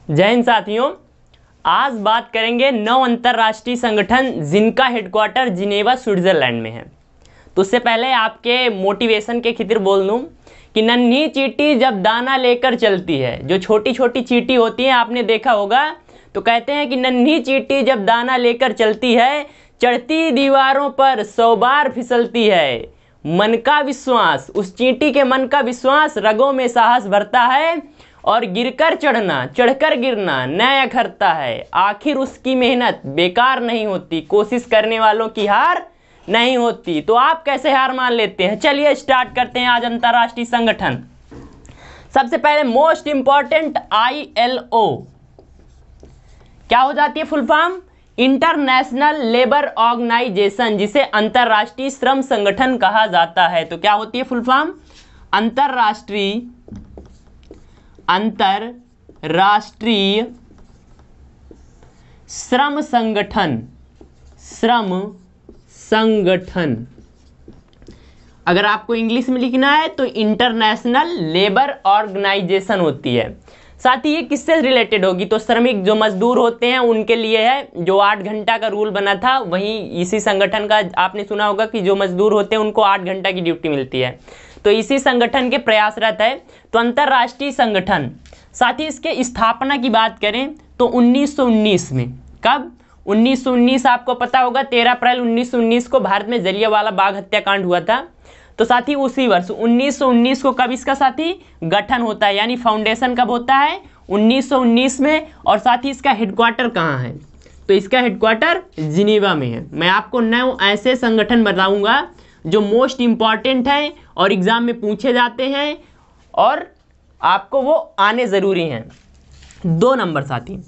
जय हिंद साथियों, आज बात करेंगे 9 अंतर्राष्ट्रीय संगठन जिनका हेडक्वार्टर जिनेवा स्विट्जरलैंड में है। तो उससे पहले आपके मोटिवेशन के खातिर बोल दूं कि नन्ही चींटी जब दाना लेकर चलती है, जो छोटी छोटी चींटी होती हैं आपने देखा होगा, तो कहते हैं कि नन्ही चींटी जब दाना लेकर चलती है, चढ़ती दीवारों पर 100 बार फिसलती है। मन का विश्वास, उस चींटी के मन का विश्वास रगों में साहस भरता है और गिरकर चढ़ना, चढ़कर गिरना नया अखरता है। आखिर उसकी मेहनत बेकार नहीं होती, कोशिश करने वालों की हार नहीं होती। तो आप कैसे हार मान लेते हैं? चलिए स्टार्ट करते हैं आज अंतर्राष्ट्रीय संगठन। सबसे पहले मोस्ट इंपॉर्टेंट ILO क्या हो जाती है full form? International labour organisation, जिसे अंतर्राष्ट्रीय श्रम संगठन कहा जाता है। तो क्या होती है फुल फॉर्म? अंतर्राष्ट्रीय श्रम संगठन। श्रम संगठन अगर आपको इंग्लिश में लिखना है तो इंटरनेशनल लेबर ऑर्गेनाइजेशन होती है। साथ ही ये किससे रिलेटेड होगी? तो श्रमिक जो मजदूर होते हैं उनके लिए है। जो 8 घंटा का रूल बना था वही इसी संगठन का, आपने सुना होगा कि जो मजदूर होते हैं उनको 8 घंटा की ड्यूटी मिलती है। तो इसी संगठन के प्रयासरत है। तो अंतर्राष्ट्रीय संगठन, साथ ही इसके स्थापना की बात करें तो 1919 में। कब? 1919 आपको पता होगा 13 अप्रैल 1919 को भारत में जलियांवाला बाग हत्याकांड हुआ था। तो साथ ही उसी वर्ष 1919 को कब इसका साथी गठन होता है, यानी फाउंडेशन कब होता है? 1919 में। और साथ ही इसका हेडक्वार्टर कहाँ है? तो इसका हेडक्वार्टर जिनेवा में है। मैं आपको 9 ऐसे संगठन बताऊंगा जो मोस्ट इंपॉर्टेंट हैं और एग्जाम में पूछे जाते हैं और आपको वो आने ज़रूरी हैं। 2 नंबर साथी।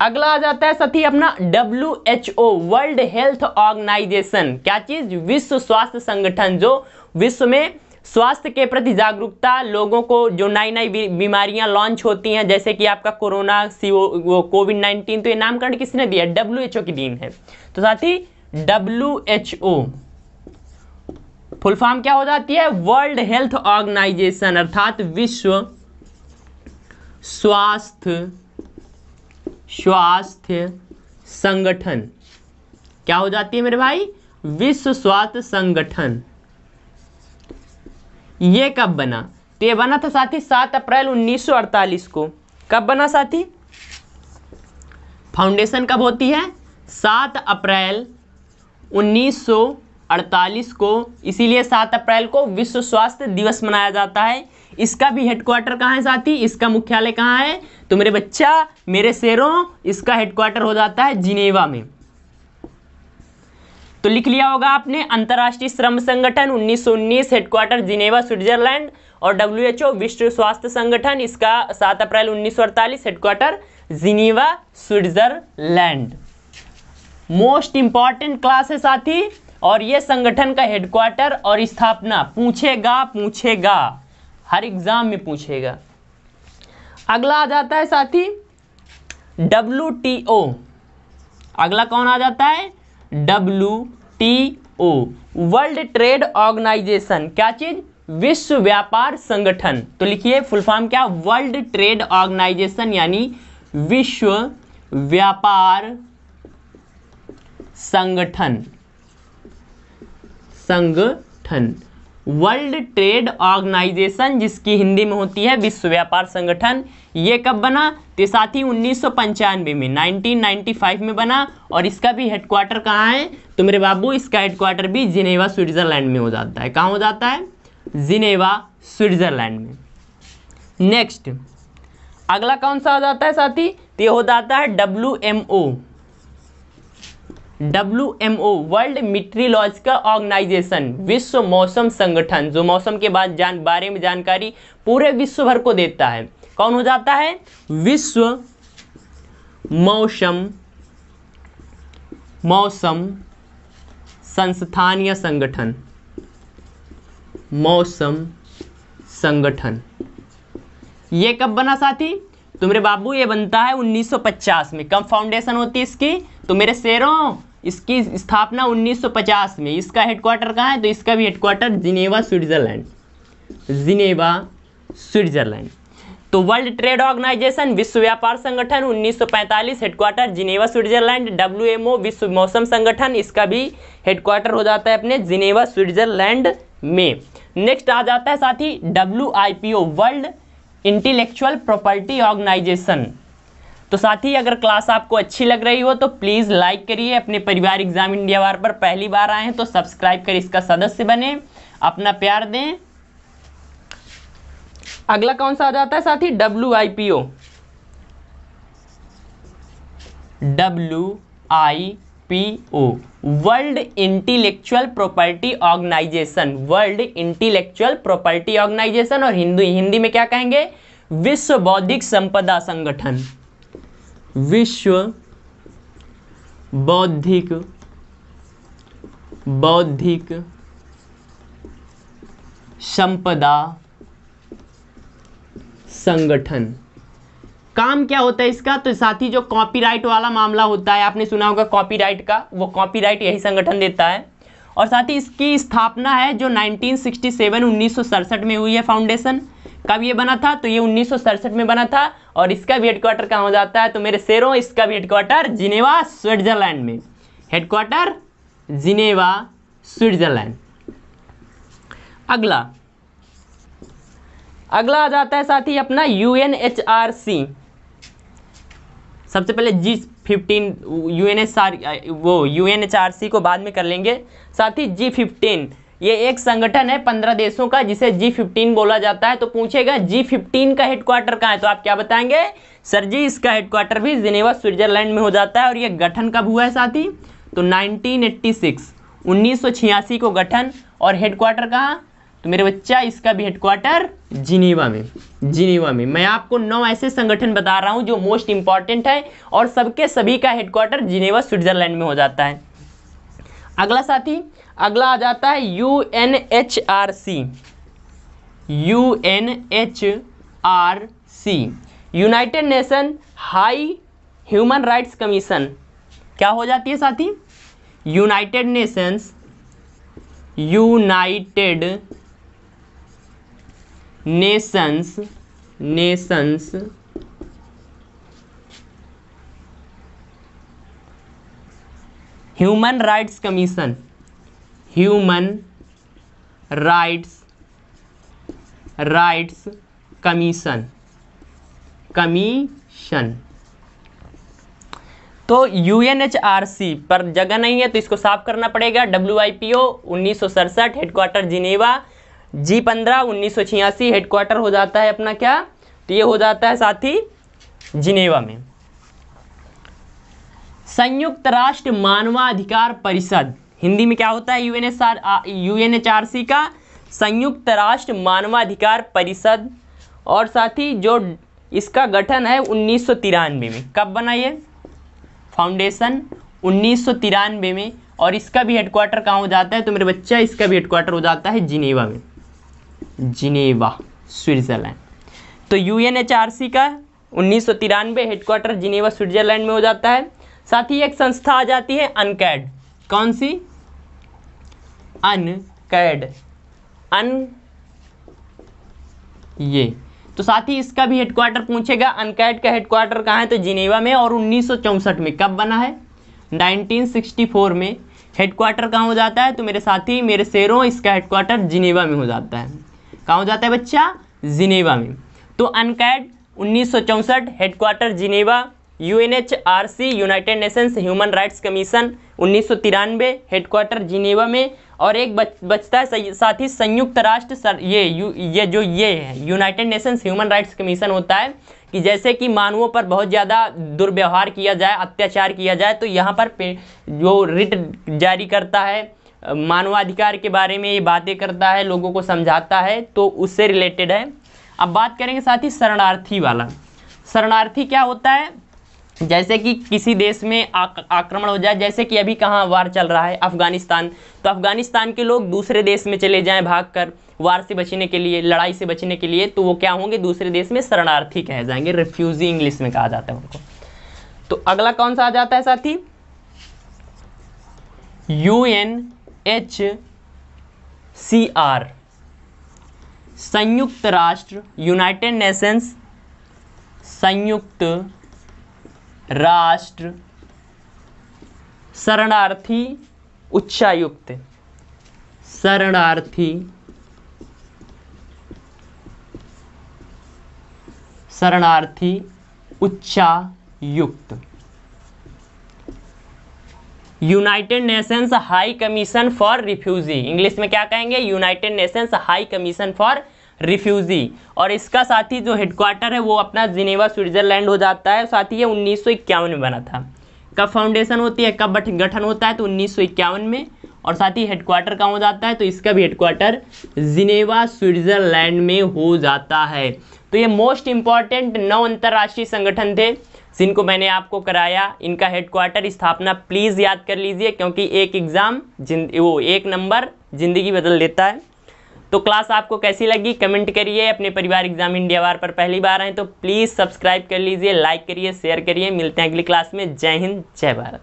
अगला आ जाता है साथी अपना WHO, वर्ल्ड हेल्थ ऑर्गेनाइजेशन। क्या चीज़? विश्व स्वास्थ्य संगठन, जो विश्व में स्वास्थ्य के प्रति जागरूकता, लोगों को जो नई नई बीमारियां लॉन्च होती हैं, जैसे कि आपका कोरोना, कोविड-19, तो ये नामकरण किसने दिया? WHO की टीम है। तो साथी WHO फुल फॉर्म क्या हो जाती है? वर्ल्ड हेल्थ ऑर्गेनाइजेशन, अर्थात विश्व स्वास्थ्य संगठन। क्या हो जाती है मेरे भाई? विश्व स्वास्थ्य संगठन। ये कब बना? तो ये बना था साथी 7 अप्रैल 1948 को। कब बना साथी? फाउंडेशन कब होती है? 7 अप्रैल 1948 को। इसीलिए 7 अप्रैल को विश्व स्वास्थ्य दिवस मनाया जाता है। इसका भी हेडक्वार्टर कहाँ है साथी? इसका मुख्यालय कहाँ है? तो मेरे बच्चा, मेरे शेरों, इसका हेडक्वार्टर हो जाता है जिनेवा में। तो लिख लिया होगा आपने, अंतर्राष्ट्रीय श्रम संगठन 1919, हेडक्वार्टर जिनेवा स्विट्जरलैंड। और WHO विश्व स्वास्थ्य संगठन, इसका 7 अप्रैल 1948, headquarter Geneva Switzerland. Most important class है साथी। और ये संगठन का हेडक्वार्टर और स्थापना पूछेगा, हर एग्जाम में पूछेगा। अगला आ जाता है साथी WTO। अगला कौन आ जाता है? WTO, world trade organisation. क्या चीज? विश्व व्यापार संगठन। तो लिखिए फुल फॉर्म क्या? वर्ल्ड ट्रेड ऑर्गेनाइजेशन, यानी विश्व व्यापार संगठन। वर्ल्ड ट्रेड ऑर्गेनाइजेशन, जिसकी हिंदी में होती है विश्व व्यापार संगठन। ये कब बना? तो साथी 1995 में, 1995 में बना। और इसका भी हेडक्वार्टर कहाँ है? तो मेरे बाबू, इसका हेडक्वार्टर भी जिनेवा स्विट्जरलैंड में हो जाता है। कहाँ हो जाता है? जिनेवा स्विट्जरलैंड में। नेक्स्ट अगला कौन सा हो जाता है साथी? तो ये हो जाता है WMO, वर्ल्ड मीटीरोलॉजिकल ऑर्गेनाइजेशन, विश्व मौसम संगठन, जो मौसम के बारे में जानकारी पूरे विश्व भर को देता है। कौन हो जाता है? विश्व मौसम संस्थान या संगठन। मौसम संगठन ये कब बना साथी? तो मेरे बाबू ये बनता है 1950 में। कब फाउंडेशन होती है इसकी? तो मेरे शेरों, इसकी स्थापना 1950 में। इसका हेडक्वार्टर कहाँ है? तो इसका भी हेडक्वार्टर जिनेवा स्विट्जरलैंड। तो वर्ल्ड ट्रेड ऑर्गेनाइजेशन, विश्व व्यापार संगठन 1945, हेडक्वार्टर जिनेवा स्विट्जरलैंड। WMO, विश्व मौसम संगठन, इसका भी हेडक्वार्टर हो जाता है अपने जिनेवा स्विट्जरलैंड में। नेक्स्ट आ जाता है साथी WIPO, world intellectual property organisation. तो साथी अगर क्लास आपको अच्छी लग रही हो तो प्लीज़ लाइक करिए, अपने परिवार एग्जाम इंडिया वार पर पहली बार आए हैं तो सब्सक्राइब कर इसका सदस्य बने, अपना प्यार दें। अगला कौन सा आ जाता है साथी WIPO, world intellectual property organisation, world intellectual property organisation, और हिंदी में क्या कहेंगे, विश्व बौद्धिक संपदा संगठन, विश्व बौद्धिक संपदा संगठन। काम क्या होता है इसका, तो साथी जो कॉपीराइट वाला मामला होता है, आपने सुना होगा कॉपीराइट का, वो कॉपीराइट यही संगठन देता है। और साथ ही इसकी स्थापना है जो 1967 में हुई है फाउंडेशन। कब ये बना था, तो ये 1967 में बना था। और इसका भी हेडक्वार्टर कहाँ हो जाता है, तो मेरे शेरों इसका भी हेडक्वार्टर जिनेवा स्विट्जरलैंड में, हेडक्वार्टर जिनेवा स्विट्जरलैंड। अगला आ जाता है साथी अपना UNHRC। सबसे पहले G15 UNHRC को बाद में कर लेंगे। साथ ही G15 ये एक संगठन है 15 देशों का जिसे G15 बोला जाता है। तो पूछेगा G15 का हेडक्वार्टर कहाँ है, तो आप क्या बताएंगे, सर जी इसका हेडक्वार्टर भी जिनेवा स्विट्जरलैंड में हो जाता है। और ये गठन कब हुआ है साथी, तो 1986 को गठन, और हेडक्वार्टर कहाँ, तो मेरे बच्चा इसका भी हेडक्वार्टर जिनेवा में। मैं आपको 9 ऐसे संगठन बता रहा हूं जो मोस्ट इंपॉर्टेंट है और सभी का हेडक्वार्टर जिनेवा स्विट्जरलैंड में हो जाता है। अगला साथी, अगला आ जाता है UNHRC, United nation high human rights commission. क्या हो जाती है साथी, United Nations human rights commission, commission. तो UNHRC पर जगह नहीं है तो इसको साफ करना पड़ेगा। WIPO 1967 headquarter Geneva, G15 1986 headquarter हो जाता है अपना क्या, तो ये हो जाता है साथी जिनेवा में। संयुक्त राष्ट्र मानवाधिकार परिषद, हिंदी में क्या होता है UNHRC का, संयुक्त राष्ट्र मानवाधिकार परिषद। और साथी जो इसका गठन है 1993 में, कब बना ये फाउंडेशन, 1993 में। और इसका भी हेडक्वार्टर कहाँ हो जाता है, तो मेरे बच्चा इसका भी हेडक्वार्टर हो जाता है जिनेवा में, जिनेवा स्विट्जरलैंड। तो UNHRC का 1993 हेडक्वार्टर जिनेवा स्विट्जरलैंड में हो जाता है। साथ ही एक संस्था आ जाती है अनकैड, कौन सी, अनकैड, ये। तो साथ ही इसका भी हेडक्वार्टर पूछेगा, अनकैड का हेडक्वार्टर कहाँ है, तो जिनेवा में। और 1964 में कब बना है, 1964 में। हेडक्वार्टर कहाँ हो जाता है, तो मेरे साथी मेरे शेरों इसका हेडक्वार्टर जिनेवा में हो जाता है। कहाँ हो जाता है बच्चा, जिनेवा में। तो अनकैड 1964 headquarter Geneva, UNHRC United Nations human rights commission 1993 headquarter Geneva में। और एक बचता है साथ ही संयुक्त राष्ट्र ये है United Nations human rights commission होता है कि जैसे कि मानवों पर बहुत ज़्यादा दुर्व्यवहार किया जाए, अत्याचार किया जाए, तो यहाँ पर जो रिट जारी करता है, मानवाधिकार के बारे में ये बातें करता है, लोगों को समझाता है, तो उससे रिलेटेड है। अब बात करेंगे साथ ही शरणार्थी वाला। शरणार्थी क्या होता है, जैसे कि किसी देश में आक्रमण हो जाए, जैसे कि अभी कहाँ वार चल रहा है, अफगानिस्तान, तो अफगानिस्तान के लोग दूसरे देश में चले जाएं भागकर वार से बचने के लिए, लड़ाई से बचने के लिए, तो वो क्या होंगे, दूसरे देश में शरणार्थी कहे जाएंगे, रिफ्यूजी इंग्लिश में कहा जाता है उनको। तो अगला कौन सा आ जाता है साथी, UNHCR, संयुक्त राष्ट्र यूनाइटेड नेशंस संयुक्त राष्ट्र शरणार्थी उच्चायुक्त, शरणार्थी उच्चायुक्त। United Nations high commission for refugee, English में क्या कहेंगे, United Nations high commission for refugee. और इसका साथी जो हेडक्वार्टर है वो अपना जिनेवा स्विट्जरलैंड हो जाता है। साथ ही ये 1951 में बना था। कब फाउंडेशन होती है, कब गठन होता है, तो 1951 में। और साथ ही हेडक्वार्टर कहाँ हो जाता है, तो इसका भी हेडक्वार्टर जिनेवा स्विट्जरलैंड में हो जाता है। तो ये मोस्ट इंपॉर्टेंट 9 अंतर्राष्ट्रीय संगठन थे जिनको मैंने आपको कराया। इनका हेडक्वार्टर स्थापना प्लीज़ याद कर लीजिए, क्योंकि एक एग्ज़ाम एक नंबर ज़िंदगी बदल देता है। तो क्लास आपको कैसी लगी कमेंट करिए। अपने परिवार एग्जाम इंडिया वार पर पहली बार आए तो प्लीज़ सब्सक्राइब कर लीजिए, लाइक करिए, शेयर करिए। मिलते हैं अगली क्लास में। जय हिंद, जय भारत।